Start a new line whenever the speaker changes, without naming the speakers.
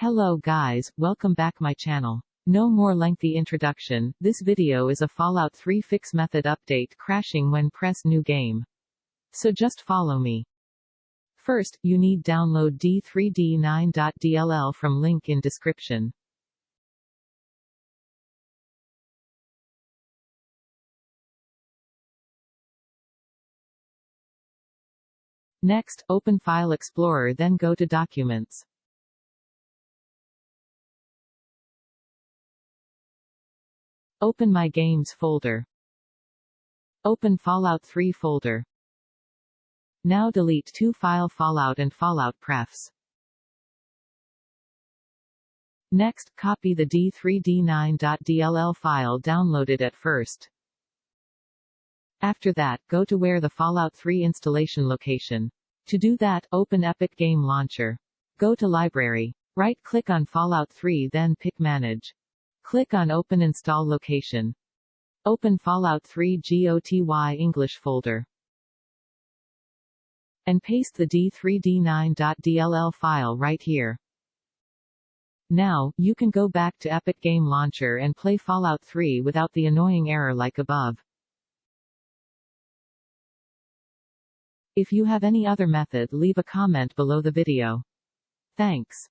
Hello guys, welcome back my channel. No more lengthy introduction, this video is a Fallout 3 fix method update crashing when press new game. So just follow me. First, you need download d3d9.dll from link in description. Next, open File Explorer, then go to Documents. Open My Games folder. Open Fallout 3 folder. Now delete two file Fallout and Fallout Prefs. Next, copy the d3d9.dll file downloaded at first. After that, go to where the Fallout 3 installation location. To do that, open Epic Game Launcher. Go to Library. Right-click on Fallout 3, then pick Manage. Click on Open Install Location. Open Fallout 3 GOTY English folder. And paste the d3d9.dll file right here. Now, you can go back to Epic Game Launcher and play Fallout 3 without the annoying error like above. If you have any other method, leave a comment below the video. Thanks.